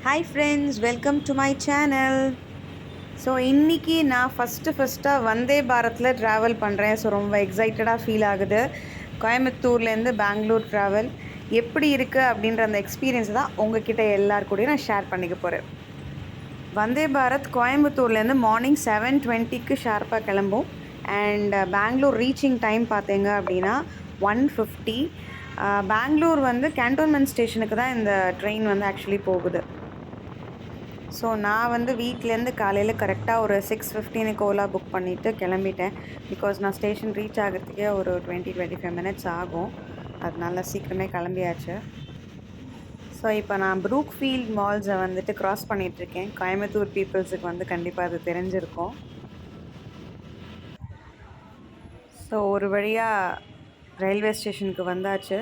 Hi friends, welcome to my channel. So இன்றைக்கி நான் ஃபஸ்ட்டாக வந்தே பாரத்தில் ட்ராவல் பண்ணுறேன். ஸோ ரொம்ப எக்ஸைட்டடாக ஃபீல் ஆகுது. கோயம்புத்தூர்லேருந்து பெங்களூர் ட்ராவல் எப்படி இருக்குது அப்படின்ற அந்த எக்ஸ்பீரியன்ஸ் தான் உங்ககிட்ட எல்லாருக்கூடையும் நான் ஷேர் பண்ணிக்க போகிறேன். வந்தே பாரத் கோயம்புத்தூர்லேருந்து மார்னிங் 7:20க்கு ஷார்ப்பாக கிளம்பும். அண்ட் பெங்களூர் ரீச்சிங் டைம் பார்த்தீங்க அப்படின்னா 1:50. பெங்களூர் வந்து கேன்டோன்மெண்ட் ஸ்டேஷனுக்கு தான் இந்த ட்ரெயின் வந்து ஆக்சுவலி போகுது. ஸோ நான் வந்து வீட்டிலேருந்து காலையில் கரெக்டாக ஒரு 6:15க்கு ஓலா புக் பண்ணிவிட்டு கிளம்பிட்டேன். பிகாஸ் நான் ஸ்டேஷன் ரீச் ஆகிறதுக்கே ஒரு 20-25 மினிட்ஸ் ஆகும். அதனால சீக்கிரமே கிளம்பியாச்சு. ஸோ இப்போ நான் ப்ரூக்ஃபீல்ட் மால்ஸை வந்துட்டு க்ராஸ் பண்ணிகிட்ருக்கேன். கோயம்புத்தூர் பீப்புள்ஸுக்கு வந்து கண்டிப்பாக அது தெரிஞ்சிருக்கும். ஸோ ஒரு வழியாக ரயில்வே ஸ்டேஷனுக்கு வந்தாச்சு.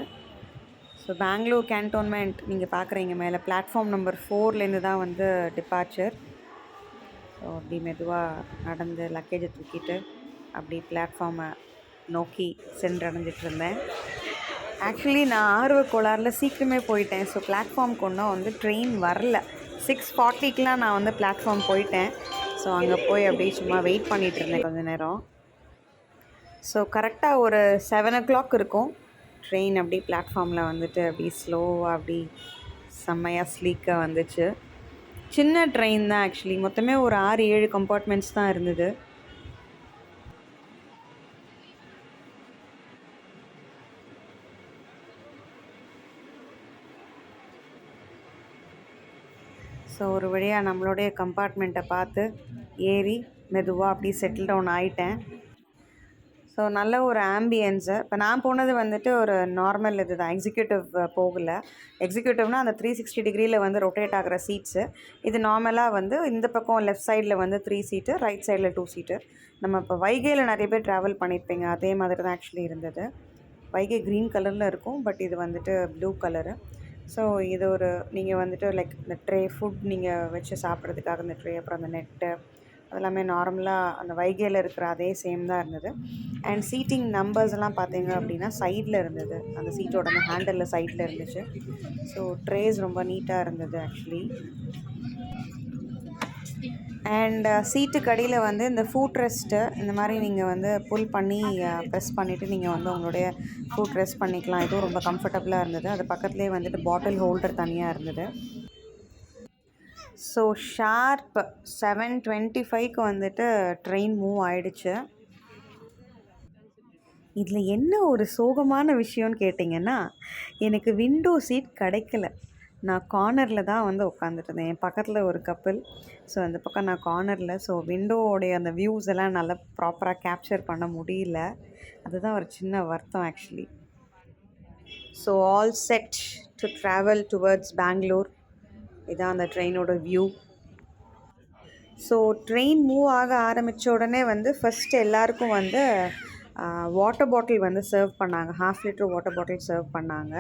ஸோ பெங்களூர் கேன்டோன்மெண்ட் நீங்கள் பார்க்குறீங்க மேலே பிளாட்ஃபார்ம் நம்பர் 4லேருந்து தான் வந்து டிபார்ச்சர். ஸோ அப்படி மெதுவாக நடந்து லக்கேஜை தூக்கிட்டு அப்படி பிளாட்ஃபார்மை நோக்கி சென்றடைஞ்சிட்டு இருந்தேன். ஆக்சுவலி நான் ஆர்வ கோளாறில் சீக்கிரமே போயிட்டேன். ஸோ பிளாட்ஃபார்முக்கு ஒன்றும் வந்து ட்ரெயின் வரல. 6:40க்கெலாம் நான் வந்து பிளாட்ஃபார்ம் போயிட்டேன். ஸோ அங்கே போய் அப்படியே சும்மா வெயிட் பண்ணிகிட்டு இருந்தேன் கொஞ்சம் நேரம். ஸோ கரெக்டாக ஒரு 7 o'clock இருக்கும். ட்ரெயின் அப்படி பிளாட்ஃபார்மில் வந்துட்டு அப்படி ஸ்லோவாக அப்படி செம்மையாக ஸ்லீக்காக வந்துச்சு. சின்ன ட்ரெயின் தான் ஆக்சுவலி. மொத்தமே ஒரு 6-7 கம்பார்ட்மெண்ட்ஸ் தான் இருந்தது. ஸோ ஒரு வழியாக நம்மளுடைய கம்பார்ட்மெண்ட்டை பார்த்து ஏறி மெதுவாக அப்படி செட்டில் டவுன் ஆகிட்டேன். ஸோ நல்ல ஒரு ஆம்பியன்ஸு. இப்போ நான் போனது வந்துட்டு ஒரு நார்மல் இது தான், எக்ஸிக்யூட்டிவ் போகலை. எக்ஸிக்யூட்டிவ்னால் அந்த 360 டிகிரியில் வந்து ரொட்டேட் ஆகிற சீட்ஸு. இது நார்மலாக வந்து இந்த பக்கம் லெஃப்ட் சைடில் வந்து 3 சீட்டு, ரைட் சைடில் 2 சீட்டு. நம்ம இப்போ வைகையில் நிறைய பேர் ட்ராவல் பண்ணியிருப்பீங்க, அதே மாதிரி தான் ஆக்சுவலி இருந்தது. வைகை க்ரீன் கலரில் இருக்கும், பட் இது வந்துட்டு ப்ளூ கலரு. ஸோ இது ஒரு நீங்கள் வந்துட்டு லைக் இந்த ட்ரே ஃபுட் நீங்கள் வச்சு சாப்பிட்றதுக்காக இந்த ட்ரே, அப்புறம் அந்த நெட்டு அதெல்லாமே நார்மலாக அந்த வைகையில் இருக்கிற அதே சேம் தான் இருந்தது. அண்ட் சீட்டிங் நம்பர்ஸ் எல்லாம் பார்த்தீங்க அப்படின்னா சைடில் இருந்தது. அந்த சீட்டோட அந்த ஹேண்டலில் சைடில் இருந்துச்சு. ஸோ ட்ரேஸ் ரொம்ப நீட்டாக இருந்தது ஆக்சுவலி. அண்ட் சீட்டுக்கு அடியில் வந்து இந்த ஃபுட் ரெஸ்ட்டு இந்த மாதிரி நீங்கள் வந்து புல் பண்ணி ப்ரெஸ் பண்ணிவிட்டு நீங்கள் வந்து உங்களுடைய ஃபுட் ரெஸ்ட் பண்ணிக்கலாம். இதுவும் ரொம்ப கம்ஃபர்டபுளாக இருந்தது. அது பக்கத்துலேயே வந்துட்டு பாட்டில் ஹோல்டர் தனியாக இருந்தது. ஸோ ஷார்ப் 7:25க்கு வந்துட்டு ட்ரெயின் மூவ் ஆகிடுச்சு. இதில் என்ன ஒரு சோகமான விஷயம்னு கேட்டிங்கன்னா, எனக்கு விண்டோ சீட் கிடைக்கல. நான் கார்னரில் தான் வந்து உட்காந்துட்டு இருந்தேன். என் பக்கத்தில் ஒரு கப்பிள். ஸோ அந்த பக்கம் நான் கார்னரில். ஸோ விண்டோவோடைய அந்த வியூஸ் எல்லாம் நல்லா ப்ராப்பராக கேப்சர் பண்ண முடியல. அதுதான் ஒரு சின்ன வருத்தம் actually. So all set to travel towards Bengaluru. இதான் அந்த ட்ரெயினோட வியூ. ஸோ ட்ரெயின் மூவ் ஆக ஆரம்பித்த உடனே வந்து ஃபஸ்ட்டு எல்லாருக்கும் வந்து வாட்டர் பாட்டில் வந்து சர்வ் பண்ணாங்க. 1/2 லிட்டர் வாட்டர் பாட்டில் சர்வ் பண்ணாங்க.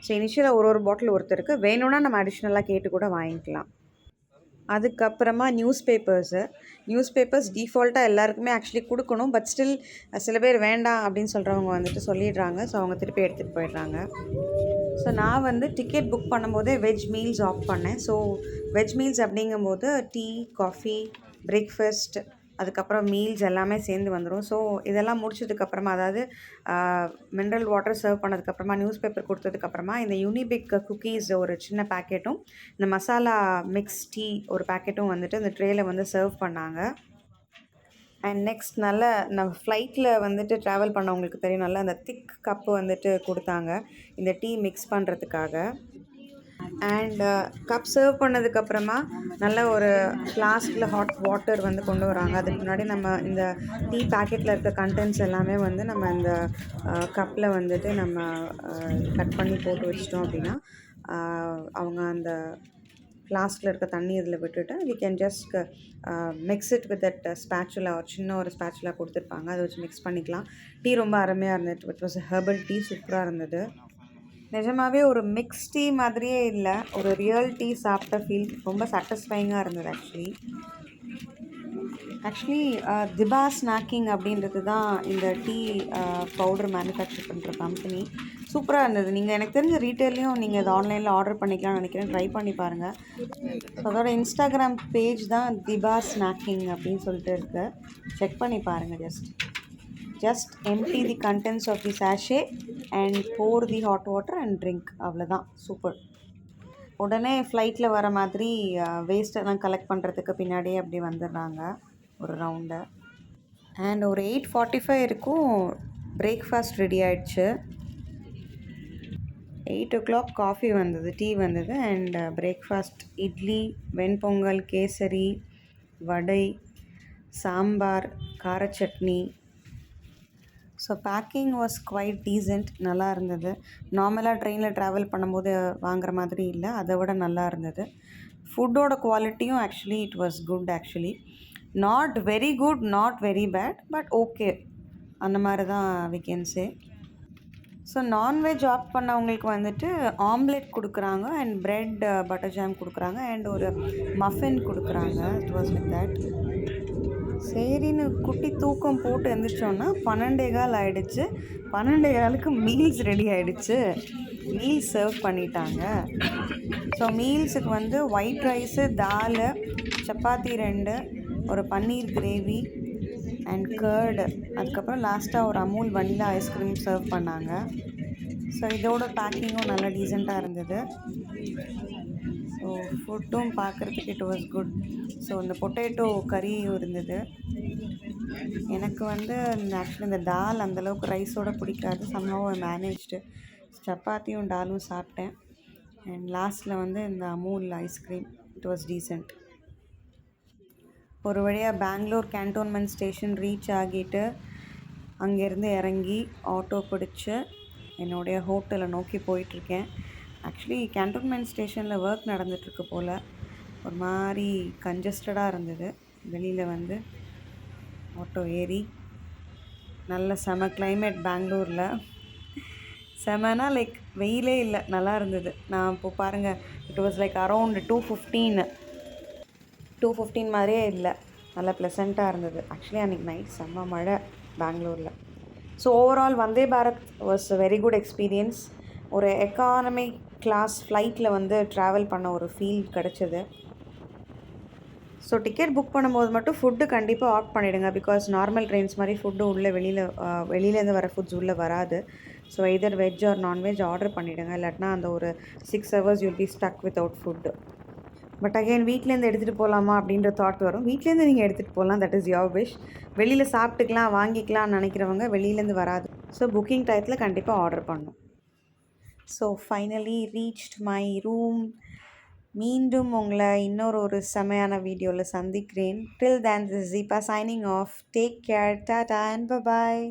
ஸோ இனிஷியலாக ஒரு பாட்டில் ஒருத்தருக்கு வேணும்னா நம்ம அடிஷ்னலாக கேட்டு கூட வாங்கிக்கலாம். அதுக்கப்புறமா நியூஸ் பேப்பர்ஸ் டிஃபால்ட்டாக எல்லாருக்குமே ஆக்சுவலி கொடுக்கணும். பட் ஸ்டில் சில பேர் வேண்டாம் அப்படின்னு சொல்கிறவங்க வந்துட்டு சொல்லிடுறாங்க. ஸோ அவங்க திருப்பி எடுத்துகிட்டு போயிடுறாங்க. ஸோ நான் வந்து டிக்கெட் புக் பண்ணும்போதே வெஜ் மீல்ஸ் ஆப்ட் பண்ணேன். ஸோ வெஜ் மீல்ஸ் அப்படிங்கும்போது டீ, காஃபி, பிரேக்ஃபாஸ்ட், அதுக்கப்புறம் மீல்ஸ் எல்லாமே சேர்ந்து வந்துடும். ஸோ இதெல்லாம் முடிச்சதுக்கப்புறமா, அதாவது மினரல் வாட்டர் சர்வ் பண்ணதுக்கப்புறமா, நியூஸ் பேப்பர் கொடுத்ததுக்கப்புறமா இந்த யூனிபிக் குக்கீஸ் ஒரு சின்ன பேக்கெட்டும், இந்த மசாலா மிக்ஸ் டீ ஒரு பேக்கெட்டும் வந்துட்டு இந்த ட்ரேயில் வந்து சர்வ் பண்ணாங்க. அண்ட் நெக்ஸ்ட் நல்ல நம்ம ஃப்ளைட்டில் வந்துட்டு ட்ராவல் பண்ணவங்களுக்கு தெரியும், நல்லா அந்த திக் கப்பு வந்துட்டு கொடுத்தாங்க இந்த டீ மிக்ஸ் பண்ணுறதுக்காக. அண்ட் கப் சர்வ் பண்ணதுக்கப்புறமா நல்ல ஒரு ஃப்ளாஸ்கில் ஹாட் வாட்டர் வந்து கொண்டு வராங்க. அதுக்கு முன்னாடி நம்ம இந்த டீ பேக்கெட்டில் இருக்க கண்டென்ட்ஸ் எல்லாமே வந்து நம்ம இந்த கப்பில் வந்துட்டு நம்ம கட் பண்ணி போட்டு வச்சிட்டோம் அப்படின்னா அவங்க அந்த ஃப்ளாஸ்கில் இருக்க தண்ணி இதில் விட்டுட்டு we can just mix it with that spatula. ஒரு சின்ன ஒரு ஸ்பேச்சுலா கொடுத்துருப்பாங்க, அதை வச்சு மிக்ஸ் பண்ணிக்கலாம். டீ ரொம்ப அருமையாக இருந்தது. இட் வாஸ் ஹெர்பல் டீ, சூப்பராக இருந்தது. நிஜமாகவே ஒரு மிக்ஸ் டீ மாதிரியே இல்லை, ஒரு ரியல் டீ சாப்பிட்ட ஃபீல் ரொம்ப சாட்டிஸ்ஃபைங்காக இருந்தது ஆக்சுவலி. ஆக்சுவலி திபா ஸ்நாக்கிங் அப்படின்றது தான் இந்த டீ பவுடர் மேனுஃபேக்சர் பண்ணுற கம்பெனி. சூப்பராக இருந்தது. நீங்கள் எனக்கு தெரிஞ்ச ரீட்டெயிலையும் நீங்கள் இது ஆன்லைனில் ஆர்டர் பண்ணிக்கலாம்னு நினைக்கிறேன். ட்ரை பண்ணி பாருங்கள். ஸோ அதோட இன்ஸ்டாகிராம் பேஜ் தான் திபா ஸ்நாக்கிங் அப்படின்னு சொல்லிட்டு இருக்கு. செக் பண்ணி பாருங்கள். Just empty the contents of the sachet and pour the hot water and drink. அவ்வளோதான். சூப்பர். உடனே ஃப்ளைட்டில் வர மாதிரி வேஸ்ட்டெல்லாம் கலெக்ட் பண்ணுறதுக்கு பின்னாடியே அப்படி வந்துடுறாங்க ஒரு ரவுண்டு. அண்ட் ஒரு 8:45 இருக்கும் பிரேக்ஃபாஸ்ட் ரெடி ஆகிடுச்சு. 8 o'clock காஃபி வந்தது, டீ வந்தது. அண்ட் பிரேக்ஃபாஸ்ட் இட்லி, வெண்பொங்கல், கேசரி, வடை, சாம்பார், கார chutney. So packing was quite decent. நல்லா இருந்தது. நார்மலாக ட்ரெயினில் ட்ராவல் பண்ணும்போது வாங்குற மாதிரி இல்லை, அதை விட நல்லா இருந்தது. ஃபுட்டோட குவாலிட்டியும் actually it was good. Actually not very good, not very bad, but okay, அந்த மாதிரி தான் we can say. So non veg opt பண்ணவங்களுக்கு வந்துட்டு ஆம்லெட் கொடுக்குறாங்க அண்ட் ப்ரெட் பட்டர் ஜாம் கொடுக்குறாங்க அண்ட் ஒரு மஃபின் கொடுக்குறாங்க. It was like that. சரின்னு குட்டி தூக்கம் போட்டு எழுந்திரிச்சோன்னா 12:15 ஆகிடுச்சு. 12:15க்கு மீல்ஸ் ரெடி ஆகிடுச்சு. மீல்ஸ் சர்வ் பண்ணிட்டாங்க. ஸோ மீல்ஸுக்கு வந்து ஒயிட் ரைஸு, தால், சப்பாத்தி 2, ஒரு பன்னீர் கிரேவி அண்ட் கர்டு, அதுக்கப்புறம் லாஸ்ட்டாக ஒரு அமூல் வனிலா ஐஸ்கிரீம் சர்வ் பண்ணாங்க. ஸோ இதோட பேக்கிங்கும் நல்லா டீசெண்டாக இருந்தது. ஸோ ஃபுட்டும் பார்க்குறதுக்கு இட் வாஸ் குட். ஸோ இந்த பொட்டேட்டோ கறியும் இருந்தது. எனக்கு வந்து ஆக்சுவலி இந்த தால் அந்தளவுக்கு ரைஸோடு பிடிக்காது. சம்ஹவ் ஐ மேனேஜ்டு. சப்பாத்தியும் டாலும் சாப்பிட்டேன். அண்ட் லாஸ்ட்டில் வந்து இந்த Amul ice cream. It was decent. ஒரு வழியாக பெங்களூர் கேன்டோன்மெண்ட் ஸ்டேஷன் ரீச் ஆகிட்டு அங்கேருந்து இறங்கி ஆட்டோ பிடிச்சி என்னுடைய ஹோட்டலை நோக்கி போயிட்டுருக்கேன். ஆக்சுவலி கேன்டோன்மெண்ட் ஸ்டேஷனில் ஒர்க் நடந்துகிட்ருக்கு போல். ஒரு மாதிரி கன்ஜஸ்டடாக இருந்தது. வெளியில் வந்து ஆட்டோ ஏறி நல்ல செம கிளைமேட் பெங்களூரில். செமனா லைக் வெயிலே இல்லை, நல்லா இருந்தது. நான் இப்போ பாருங்கள், இட் வாஸ் லைக் அரௌண்ட் 2:15 மாதிரியே இல்லை, நல்லா ப்ளசண்ட்டாக இருந்தது. ஆக்சுவலி அன்றைக்கி நைட் செம்ம மழை பெங்களூரில். So overall Vande Bharat was a very good experience. ஒரு எக்கானமி கிளாஸ் ஃப்ளைட்டில் வந்து ட்ராவல் பண்ண ஒரு ஃபீல் கிடச்சிது. ஸோ டிக்கெட் புக் பண்ணும்போது மட்டும் ஃபுட்டு கண்டிப்பாக ஆப்ட் பண்ணிவிடுங்க. பிகாஸ் நார்மல் ட்ரெயின்ஸ் மாதிரி ஃபுட்டு உள்ளே வெளியிலேருந்து வர ஃபுட்ஸ் உள்ளே வராது. So either veg or non veg order பண்ணிவிடுங்க. இல்லாட்டினா அந்த ஒரு 6 hours you'll be stuck without food. But again வீட்டிலேருந்து எடுத்துகிட்டு போகலாமா அப்படின்ற தாட் வரும். வீட்டிலேருந்து நீங்கள் எடுத்துகிட்டு போகலாம், தட் இஸ் யோர் விஷ். வெளியில் சாப்பிட்டுக்கலாம், வாங்கிக்கலாம்னு நினைக்கிறவங்க வெளியிலேருந்து வராது. ஸோ புக்கிங் டயத்தில் கண்டிப்பாக ஆர்டர் பண்ணணும். So finally reached my room. மீண்டும் உங்களை இன்னொரு செமையான வீடியோவில் சந்திக்கிறேன். Till then this Deepa signing off. Take care, tata and bye bye.